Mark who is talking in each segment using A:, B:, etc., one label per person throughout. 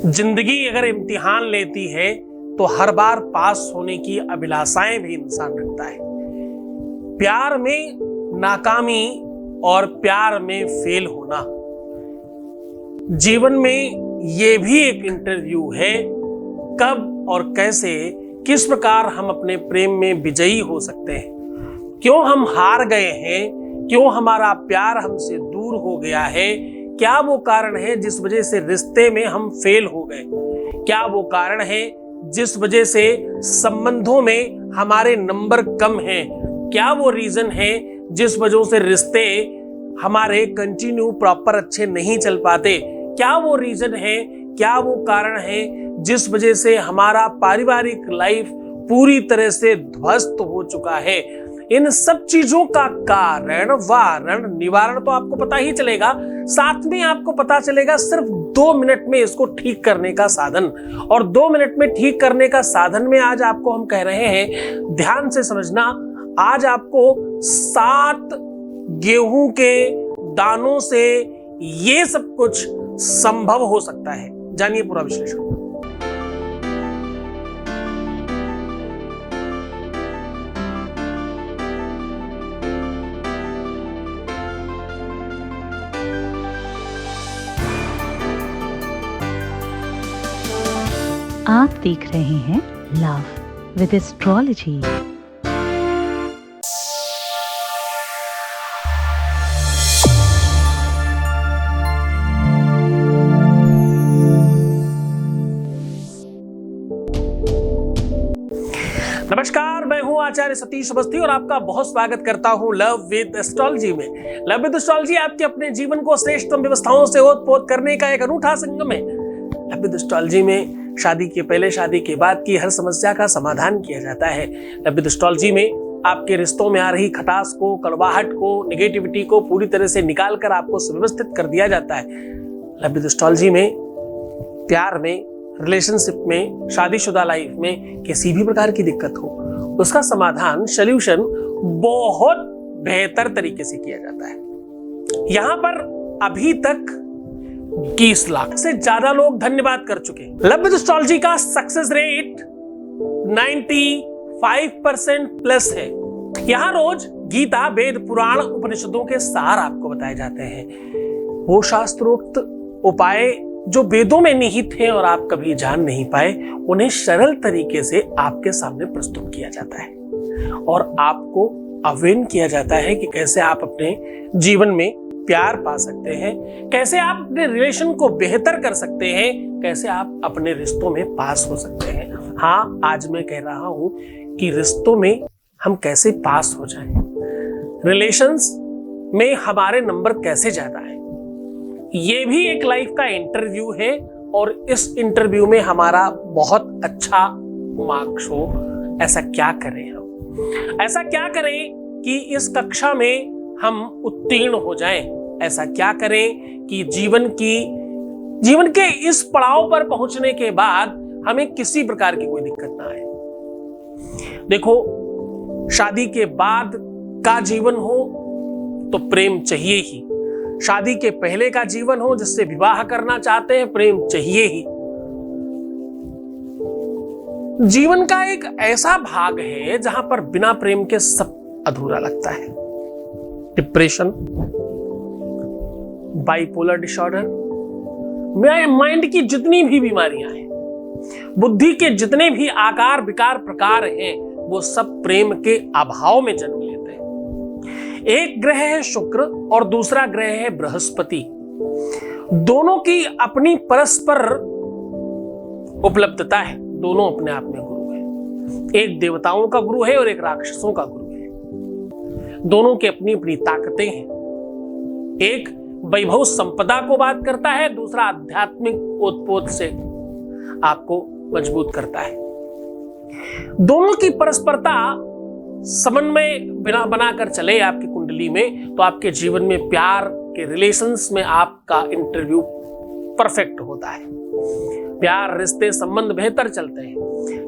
A: जिंदगी अगर इम्तिहान लेती है तो हर बार पास होने की अभिलाषाएं भी इंसान रखता है। प्यार में नाकामी और प्यार में फेल होना जीवन में ये भी एक इंटरव्यू है। कब और कैसे किस प्रकार हम अपने प्रेम में विजयी हो सकते हैं, क्यों हम हार गए हैं, क्यों हमारा प्यार हमसे दूर हो गया है, क्या वो कारण है जिस वजह से रिश्ते में हम फेल हो गए, क्या वो कारण है जिस वजह से संबंधों में हमारे नंबर कम हैं, क्या वो रीजन है जिस वजह से रिश्ते हमारे कंटिन्यू प्रॉपर अच्छे नहीं चल पाते, क्या वो रीजन है, क्या वो कारण है जिस वजह से हमारा पारिवारिक लाइफ पूरी तरह से ध्वस्त हो चुका है। इन सब चीजों का कारण वारण निवारण तो आपको पता ही चलेगा, साथ में आपको पता चलेगा सिर्फ 2 मिनट में इसको ठीक करने का साधन। और 2 मिनट में ठीक करने का साधन में आज आपको हम कह रहे हैं, ध्यान से समझना। आज आपको 7 गेहूं के दानों से ये सब कुछ संभव हो सकता है। जानिए पूरा विश्लेषण।
B: आप देख रहे हैं लव विद एस्ट्रोलॉजी।
A: नमस्कार, मैं हूं आचार्य सतीश अवस्थी और आपका बहुत स्वागत करता हूं लव विद एस्ट्रोलॉजी में। लव विद एस्ट्रोलॉजी आपके अपने जीवन को श्रेष्ठतम व्यवस्थाओं से ओतप्रोत करने का एक अनूठा संगम है। लव विद एस्ट्रोलॉजी में शादी के पहले, शादी के बाद की हर समस्या का समाधान किया जाता है। लव विद एस्ट्रोलॉजी में आपके रिश्तों में आ रही खटास को, कड़वाहट को, नेगेटिविटी को पूरी तरह से निकाल कर आपको सुव्यवस्थित कर दिया जाता है। लव विद एस्ट्रोलॉजी में प्यार में, रिलेशनशिप में, शादीशुदा लाइफ में किसी भी प्रकार की दिक्कत हो उसका समाधान, सॉल्यूशन बहुत बेहतर तरीके से किया जाता है। यहां पर अभी तक 20 लाख से ज्यादा लोग धन्यवाद कर चुके हैं। लव विद एस्ट्रोलॉजी का सक्सेस रेट 95% प्लस है। यहां रोज गीता, वेद, पुराण, उपनिषदों के सार आपको बताए जाते हैं। वो शास्त्रोक्त उपाय जो वेदों में निहित हैं और आप कभी जान नहीं पाए, उन्हें सरल तरीके से आपके सामने प्रस्तुत किया जाता है और आपको अवेयर किया जाता है कि कैसे आप अपने जीवन में प्यार पा सकते हैं, कैसे आप अपने रिलेशन को बेहतर कर सकते हैं, कैसे आप अपने रिश्तों में पास हो सकते हैं। हाँ, आज मैं कह रहा हूं कि रिश्तों में हम कैसे पास हो जाएं, रिलेशंस में हमारे नंबर कैसे ज्यादा है। ये भी एक लाइफ का इंटरव्यू है और इस इंटरव्यू में हमारा बहुत अच्छा मार्क्स हो। ऐसा क्या करें हम, ऐसा क्या करें कि इस कक्षा में हम उत्तीर्ण हो जाएं, ऐसा क्या करें कि जीवन के इस पड़ाव पर पहुंचने के बाद हमें किसी प्रकार की कोई दिक्कत ना आए। देखो, शादी के बाद का जीवन हो तो प्रेम चाहिए ही, शादी के पहले का जीवन हो जिससे विवाह करना चाहते हैं, प्रेम चाहिए ही। जीवन का एक ऐसा भाग है जहां पर बिना प्रेम के सब अधूरा लगता है। डिप्रेशन, बाइपोलर डिसऑर्डर, माइंड की जितनी भी बीमारियां हैं, बुद्धि के जितने भी आकार विकार प्रकार हैं, वो सब प्रेम के अभाव में जन्म लेते हैं। एक ग्रह है शुक्र और दूसरा ग्रह है बृहस्पति। दोनों की अपनी परस्पर उपलब्धता है, दोनों अपने आप में गुरु है। एक देवताओं का गुरु है और एक राक्षसों का गुरु है। दोनों की अपनी अपनी ताकतें हैं। एक वैभव संपदा को बात करता है, दूसरा आध्यात्मिक ओतप्रोत से आपको मजबूत करता है। दोनों की परस्परता समन्वय बिना बनाकर चले आपकी कुंडली में, तो आपके जीवन में प्यार के रिलेशंस में आपका इंटरव्यू परफेक्ट होता है। प्यार, रिश्ते, संबंध बेहतर चलते हैं।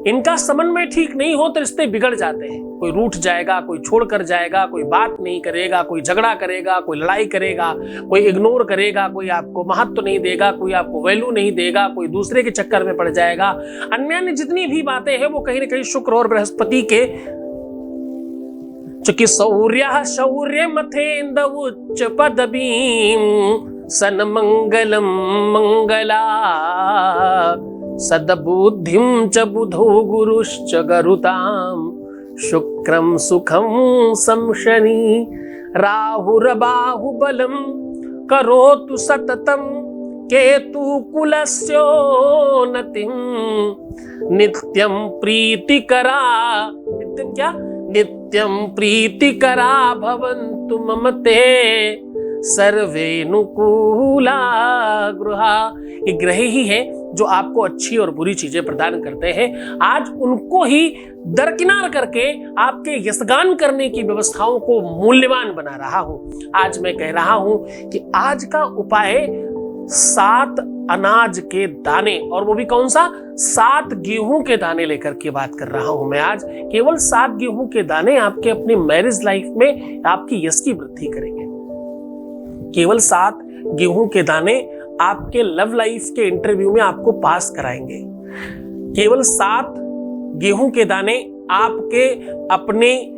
A: इनका समन्वय ठीक नहीं हो तो रिश्ते बिगड़ जाते हैं। कोई रूठ जाएगा, कोई छोड़कर जाएगा, कोई बात नहीं करेगा, कोई झगड़ा करेगा, कोई लड़ाई करेगा, कोई इग्नोर करेगा, कोई आपको महत्व नहीं देगा, कोई आपको वैल्यू नहीं देगा, कोई दूसरे के चक्कर में पड़ जाएगा। अन्य जितनी भी बातें हैं वो कहीं ना कहीं शुक्र और बृहस्पति के, चूंकि शौर्य मथेंद उच्च पदवीं सन मंगलम मंगला सदबुद्धिं च बुधो गुरुश्च गरुतां शुक्रं सुखं संशनि राहुरबाहुबलं करोतु सततं केतु कुलस्योन्नतिं नित्यं प्रीतिकरा, नित्यं क्या, नित्यं प्रीतिकरा भवन्तु मम ते सर्वेनुकूला गृहा। ये ग्रह ही है जो आपको अच्छी और बुरी चीजें प्रदान करते हैं। आज उनको ही दरकिनार करके आपके यशगान करने की व्यवस्थाओं को मूल्यवान बना रहा हूं। आज मैं कह रहा हूं कि आज का उपाय 7 अनाज के दाने, और वो भी कौन सा, 7 गेहूं के दाने लेकर के बात कर रहा हूं मैं आज। केवल 7 गेहूं के दाने आपके अपनी मैरिज लाइफ में आपकी यश की वृद्धि करेंगे। केवल 7 गेहूं के दाने आपके लव लाइफ के इंटरव्यू में आपको पास कराएंगे। केवल 7 गेहूं के दाने आपके अपने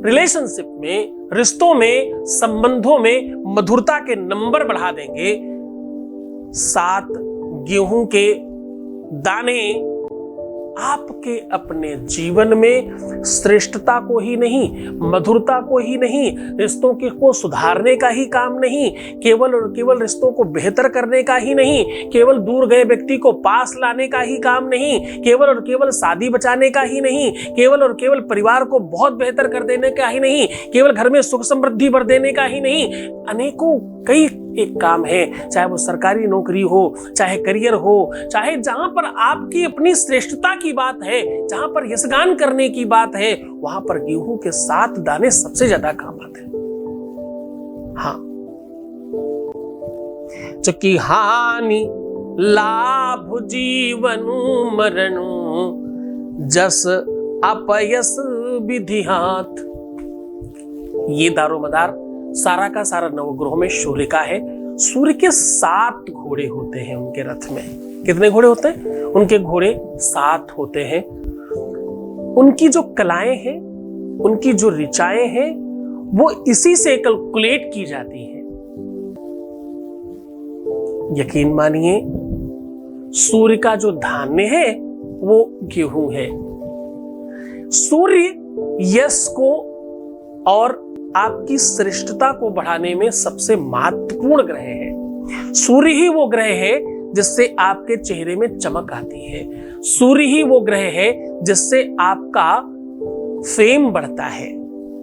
A: रिलेशनशिप में, रिश्तों में, संबंधों में मधुरता के नंबर बढ़ा देंगे। 7 गेहूं के दाने आपके अपने जीवन में श्रेष्ठता को ही नहीं, मधुरता को ही नहीं, रिश्तों को सुधारने का ही काम नहीं, केवल और केवल रिश्तों को बेहतर करने का ही नहीं, केवल दूर गए व्यक्ति को पास लाने का ही काम नहीं, केवल और केवल शादी बचाने का ही नहीं, केवल और केवल परिवार को बहुत बेहतर कर देने का ही नहीं, केवल घर में सुख समृद्धि भर देने का ही नहीं, अनेकों कई एक काम है। चाहे वो सरकारी नौकरी हो, चाहे करियर हो, चाहे जहां पर आपकी अपनी श्रेष्ठता की बात है, जहां पर यशगान करने की बात है, वहां पर गेहूं के 7 दाने सबसे ज्यादा काम आते हैं। हाँ, चूंकि हानि लाभ जीवनु मरणु जस अपयस विधि हाथ। ये दारोमदार सारा का सारा नवग्रहों में सूर्य का है। सूर्य के 7 घोड़े होते हैं उनके रथ में। कितने घोड़े होते हैं? उनके घोड़े 7 होते हैं। उनकी जो कलाएं हैं, उनकी जो ऋचाएं हैं, वो इसी से कैलकुलेट की जाती हैं। यकीन मानिए, सूर्य का जो धान्य है वो गेहूं है। सूर्य यश को और आपकी श्रेष्ठता को बढ़ाने में सबसे महत्वपूर्ण ग्रह है। सूर्य ही वो ग्रह है जिससे आपके चेहरे में चमक आती है। सूर्य ही वो ग्रह है जिससे आपका फेम बढ़ता है,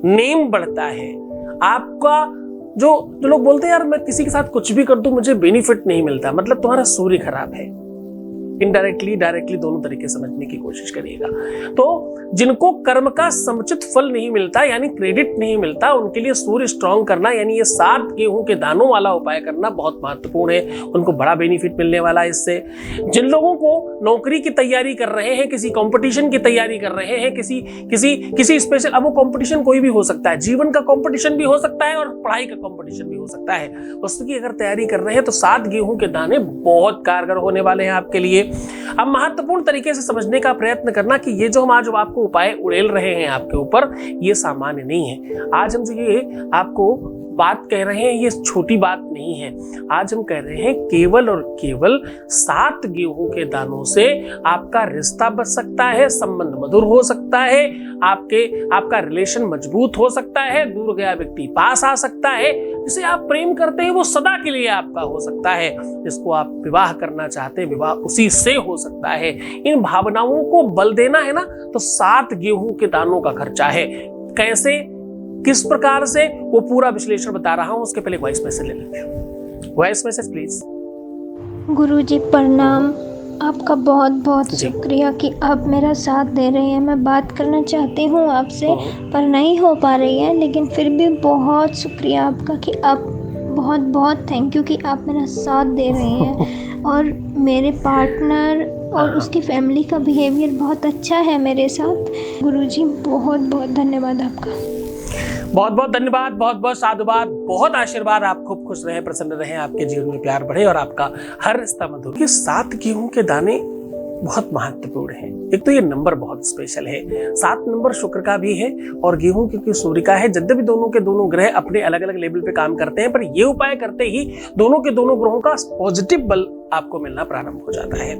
A: नेम बढ़ता है। आपका जो लोग बोलते हैं यार मैं किसी के साथ कुछ भी कर दूं मुझे बेनिफिट नहीं मिलता, मतलब तुम्हारा सूर्य खराब है। इनडायरेक्टली डायरेक्टली दोनों तरीके समझने की कोशिश करिएगा। तो जिनको कर्म का समुचित फल नहीं मिलता यानी क्रेडिट नहीं मिलता, उनके लिए सूर्य स्ट्रांग करना यानी ये 7 गेहूं के दानों वाला उपाय करना बहुत महत्वपूर्ण है। उनको बड़ा बेनिफिट मिलने वाला है इससे। जिन लोगों को नौकरी की तैयारी कर रहे हैं, किसी कंपटीशन की तैयारी कर रहे हैं, किसी स्पेशल, अब वो कंपटीशन कोई भी हो सकता है, जीवन का कंपटीशन भी हो सकता है और पढ़ाई का कंपटीशन भी हो सकता है। उसकी अगर तैयारी कर रहे हैं तो 7 गेहूं के दाने बहुत कारगर होने वाले हैं आपके लिए। अब महत्वपूर्ण तरीके से समझने का प्रयत्न करना कि ये जो हम आज आपको उपाय उड़ेल रहे हैं आपके ऊपर, ये सामान्य नहीं है। आज हम जो ये आपको बात कह रहे हैं ये छोटी बात नहीं है। आज हम कह रहे हैं केवल और केवल 7 गेहूं के दानों से आपका रिश्ता बच सकता है, संबंध मधुर हो सकता है, आपका रिलेशन मजबूत हो सकता है, दूर गया व्यक्ति पास आ सकता है, जिसे आप प्रेम करते हैं वो सदा के लिए आपका हो सकता है, जिसको आप विवाह करना चाहते हैं विवाह उसी से हो सकता है। इन भावनाओं को बल देना है ना, तो 7 गेहूं के दानों का खर्चा है। कैसे, किस प्रकार से, वो पूरा विश्लेषण बता रहा हूं। उसके पहले वॉइस मैसेज ले लेते हैं। Voice message please.
C: गुरुजी प्रणाम, आपका बहुत बहुत शुक्रिया कि आप मेरा साथ दे रहे हैं। मैं बात करना चाहती हूँ आपसे पर नहीं हो पा रही है, लेकिन फिर भी बहुत शुक्रिया आपका कि आप बहुत थैंक यू कि आप मेरा साथ दे रहे हैं। और मेरे पार्टनर और उसकी फैमिली का बिहेवियर बहुत अच्छा है मेरे साथ। गुरुजी बहुत बहुत धन्यवाद आपका।
A: बहुत बहुत धन्यवाद, बहुत बहुत साधुवाद, बहुत आशीर्वाद। आप खूब खुश रहे, प्रसन्न रहे, आपके जीवन में प्यार बढ़े और आपका हर रिश्ता मधुर। ये 7 गेहूं के दाने बहुत महत्वपूर्ण है। एक तो ये नंबर बहुत स्पेशल है, 7 नंबर शुक्र का भी है और गेहूं क्योंकि सूर्य का है। यद्यपि दोनों के दोनों ग्रह अपने अलग अलग लेवल पे काम करते हैं, पर ये उपाय करते ही दोनों के दोनों ग्रहों का पॉजिटिव बल आपको मिलना प्रारंभ हो जाता है।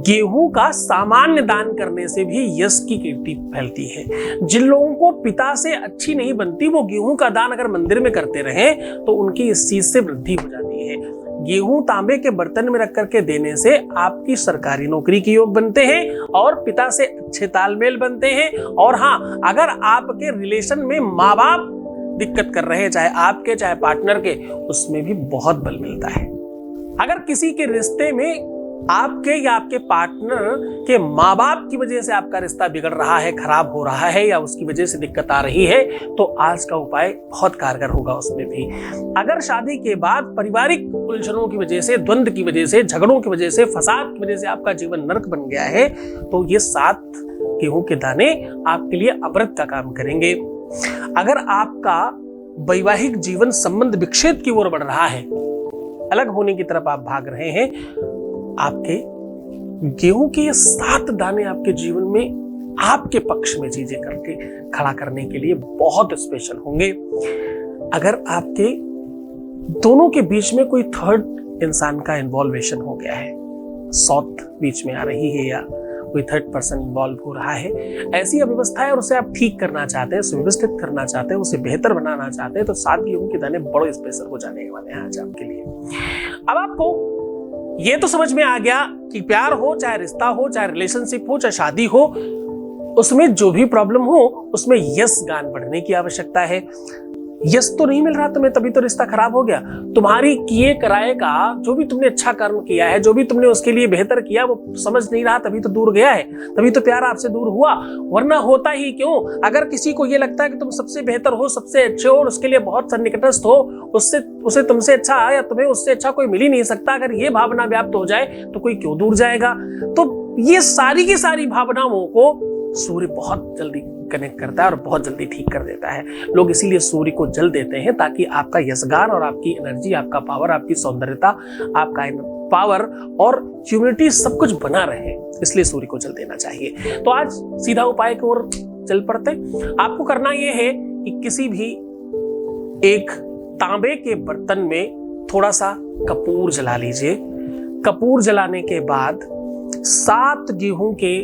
A: गेहूं का सामान्य दान करने से भी यश की कीर्ति फैलती है। जिन लोगों को पिता से अच्छी नहीं बनती, वो गेहूं का दान अगर मंदिर में करते रहे तो उनकी इस चीज से वृद्धि हो जाती है। गेहूं तांबे के बर्तन में रख करके देने से आपकी सरकारी नौकरी के योग बनते हैं और पिता से अच्छे तालमेल बनते हैं। और हाँ, अगर आपके रिलेशन में माँ बाप दिक्कत कर रहे हैं, चाहे आपके चाहे पार्टनर के, उसमें भी बहुत बल मिलता है। अगर किसी के रिश्ते में आपके या आपके पार्टनर के माँ बाप की वजह से आपका रिश्ता बिगड़ रहा है, खराब हो रहा है या उसकी वजह से दिक्कत आ रही है, तो आज का उपाय बहुत कारगर होगा उसमें भी। अगर शादी के बाद पारिवारिक उलझनों की वजह से, द्वंद्व की वजह से, झगड़ों की वजह से, फसाद की वजह से आपका जीवन नरक बन गया है, तो ये 7 गेहूं के दाने आपके लिए अमृत का काम करेंगे। अगर आपका वैवाहिक जीवन संबंध विच्छेद की ओर बढ़ रहा है, अलग होने की तरफ आप भाग रहे हैं, आपके गेहूं के ये 7 दाने आपके जीवन में आपके पक्ष में चीजें करके खड़ा करने के लिए बहुत स्पेशल होंगे। अगर आपके दोनों के बीच में कोई थर्ड इंसान का इन्वॉल्वेशन हो गया है, सौत बीच में आ रही है या कोई थर्ड पर्सन इन्वॉल्व हो रहा है, ऐसी अव्यवस्था है और उसे आप ठीक करना चाहते हैं, सुव्यवस्थित करना चाहते हैं, उसे बेहतर बनाना चाहते हैं, तो 7 गेहूं के दाने बड़े स्पेशल हो जाने वाले हैं आज आपके लिए। अब आपको ये तो समझ में आ गया कि प्यार हो, चाहे रिश्ता हो, चाहे रिलेशनशिप हो, चाहे शादी हो, उसमें जो भी प्रॉब्लम हो, उसमें यश गान बढ़ने की आवश्यकता है। यश तो नहीं मिल रहा तुम्हें, तभी तो रिश्ता खराब हो गया। तुम्हारी किए कराए का जो भी तुमने अच्छा कर्म किया है, जो भी तुमने उसके लिए बेहतर किया, वो समझ नहीं रहा, तभी तो दूर गया है, तभी तो प्यार आपसे दूर हुआ। वरना होता ही क्यों? अगर किसी को ये लगता है कि तुम सबसे बेहतर हो, सबसे अच्छे हो और उसके लिए बहुत सन्निकटस्थ हो, उसे तुमसे अच्छा या तुम्हें उससे अच्छा कोई मिल ही नहीं सकता, अगर ये भावना व्याप्त हो जाए तो कोई क्यों दूर जाएगा? तो ये सारी की सारी भावनाओं को सूर्य बहुत जल्दी कनेक्ट करता है और बहुत जल्दी ठीक कर देता है। लोग इसीलिए सूर्य को जल देते हैं ताकि आपका यशगान और आपकी एनर्जी, आपका पावर, आपकी सौंदर्यता, आपका पावर और ह्यूमिनिटी सब कुछ बना रहे, इसलिए सूर्य को जल देना चाहिए। तो आज सीधा उपाय की ओर चल पड़ते। आपको करना यह है कि किसी भी एक तांबे के बर्तन में थोड़ा सा कपूर जला लीजिए। कपूर जलाने के बाद 7 गेहूं के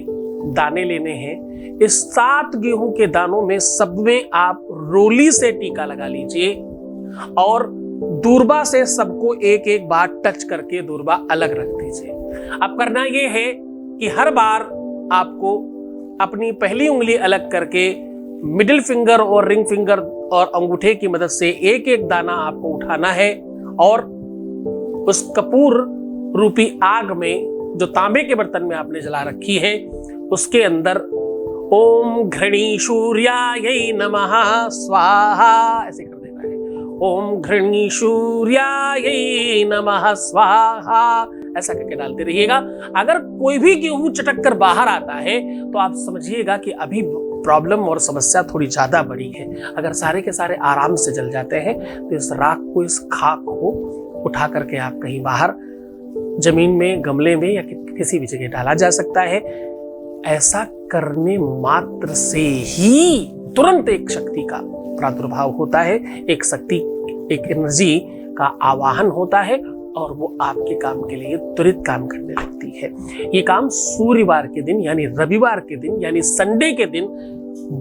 A: दाने लेने हैं। इस 7 गेहूं के दानों में सब में आप रोली से टीका लगा लीजिए और दूरबा से सबको एक एक बार टच करके दूरबा अलग रख दीजिए। अब करना यह है कि हर बार आपको अपनी पहली उंगली अलग करके मिडिल फिंगर और रिंग फिंगर और अंगूठे की मदद से एक एक दाना आपको उठाना है और उस कपूर रूपी आग में जो तांबे के बर्तन में आपने जला रखी है, उसके अंदर ओम घृणी सूर्याय नमः स्वाहा ऐसे कर देना है। ओम घृणी सूर्याय नमः स्वाहा ऐसा करके डालते रहिएगा। अगर कोई भी गेहूं चटक कर बाहर आता है तो आप समझिएगा कि अभी प्रॉब्लम और समस्या थोड़ी ज्यादा बड़ी है। अगर सारे के सारे आराम से जल जाते हैं तो इस राख को, इस खाक को उठा करके आप कहीं बाहर जमीन में, गमले में या किसी भी जगह डाला जा सकता है। ऐसा करने मात्र से ही तुरंत एक शक्ति का प्रादुर्भाव होता है, एक शक्ति, एक एनर्जी का आवाहन होता है और वो आपके काम के लिए तुरंत काम करने लगती है। ये काम सूर्यवार के दिन यानी रविवार के दिन यानी संडे के दिन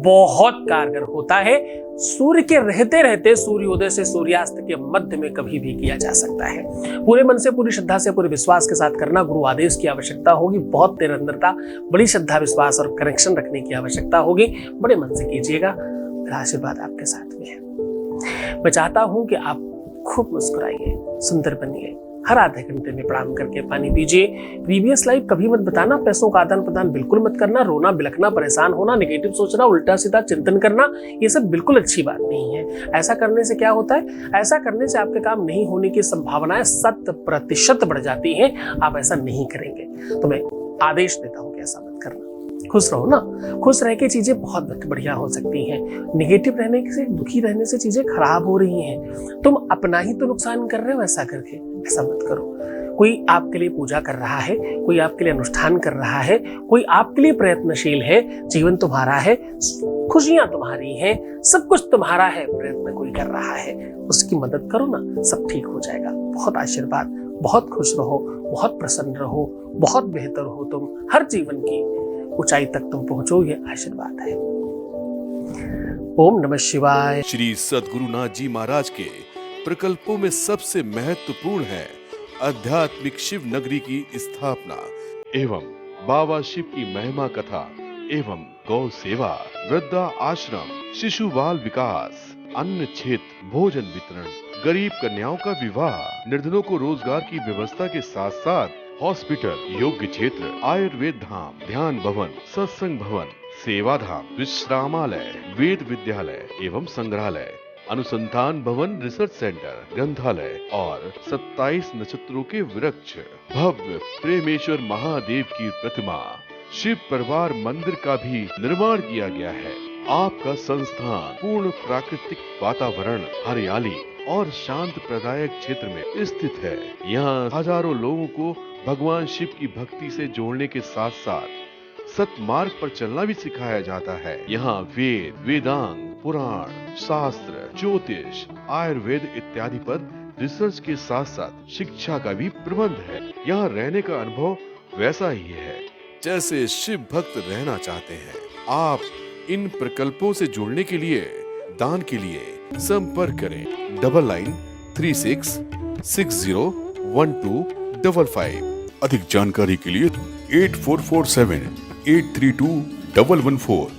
A: बहुत कारगर होता है। सूर्य के रहते रहते सूर्योदय से सूर्यास्त के मध्य में कभी भी किया जा सकता है। पूरे मन से, पूरी श्रद्धा से, पूरे विश्वास के साथ करना। गुरु आदेश की आवश्यकता होगी, बहुत निरंतरता, बड़ी श्रद्धा, विश्वास और कनेक्शन रखने की आवश्यकता होगी। बड़े मन से कीजिएगा, मेरा आशीर्वाद आपके साथ में है। मैं चाहता हूं कि आप खूब मुस्कुराइए, सुंदर बनिए। हर आधे घंटे में प्रणाम करके पानी पीजिए। प्रीवियस लाइफ कभी मत बताना, पैसों का आदान प्रदान बिल्कुल मत करना, रोना, बिलखना, परेशान होना, नेगेटिव सोचना, उल्टा सीधा चिंतन करना, ये सब बिल्कुल अच्छी बात नहीं है। ऐसा करने से क्या होता है? ऐसा करने से आपके काम नहीं होने की संभावनाएं 100% बढ़ जाती हैं। आप ऐसा नहीं करेंगे। तो मैं आदेश देता हूं कि ऐसा मत करना। खुश रहो ना, खुश रह के चीजें बहुत बढ़िया हो सकती हैं। निगेटिव रहने से, दुखी रहने से चीजें खराब हो रही हैं। तुम अपना ही तो नुकसान कर रहे हो ऐसा करके, ऐसा मत करो। कोई आपके लिए पूजा कर रहा है, कोई आपके लिए अनुष्ठान कर रहा है, कोई आपके लिए प्रयत्नशील है, जीवन तुम्हारा है, खुशियां तुम्हारी हैं, सब कुछ तुम्हारा है, प्रयत्न कोई कर रहा है, उसकी मदद करो ना, सब ठीक हो जाएगा। बहुत आशीर्वाद, बहुत खुश रहो, बहुत प्रसन्न रहो, बहुत बेहतर हो तुम, हर जीवन की ऊंचाई तक तुम पहुंचो, ये आशीर्वाद है। ओम नमः शिवाय।
D: श्री सद्गुरुनाथ जी महाराज के प्रकल्पों में सबसे महत्वपूर्ण है आध्यात्मिक शिव नगरी की स्थापना एवं बाबा शिव की महिमा कथा एवं गौ सेवा, वृद्धा आश्रम, शिशु बाल विकास, अन्न क्षेत्र, भोजन वितरण, गरीब कन्याओं का विवाह, निर्धनों को रोजगार की व्यवस्था के साथ साथ हॉस्पिटल, योग्य क्षेत्र, आयुर्वेद धाम, ध्यान भवन, सत्संग भवन, सेवा धाम, विश्रामालय, वेद विद्यालय एवं संग्रहालय, अनुसंधान भवन, रिसर्च सेंटर, ग्रंथालय और 27 नक्षत्रों के वृक्ष, भव्य प्रेमेश्वर महादेव की प्रतिमा, शिव परिवार मंदिर का भी निर्माण किया गया है। आपका संस्थान पूर्ण प्राकृतिक वातावरण, हरियाली और शांत प्रदायक क्षेत्र में स्थित है। यहाँ हजारों लोगों को भगवान शिव की भक्ति से जोड़ने के साथ साथ सतमार्ग पर चलना भी सिखाया जाता है। यहाँ वेद, वेदांग, पुराण, शास्त्र, ज्योतिष, आयुर्वेद इत्यादि पर रिसर्च के साथ साथ शिक्षा का भी प्रबंध है। यहाँ रहने का अनुभव वैसा ही है जैसे शिव भक्त रहना चाहते हैं। आप इन प्रकल्पों से जुड़ने के लिए, दान के लिए संपर्क करें 9936601255। अधिक जानकारी के लिए 8447832114।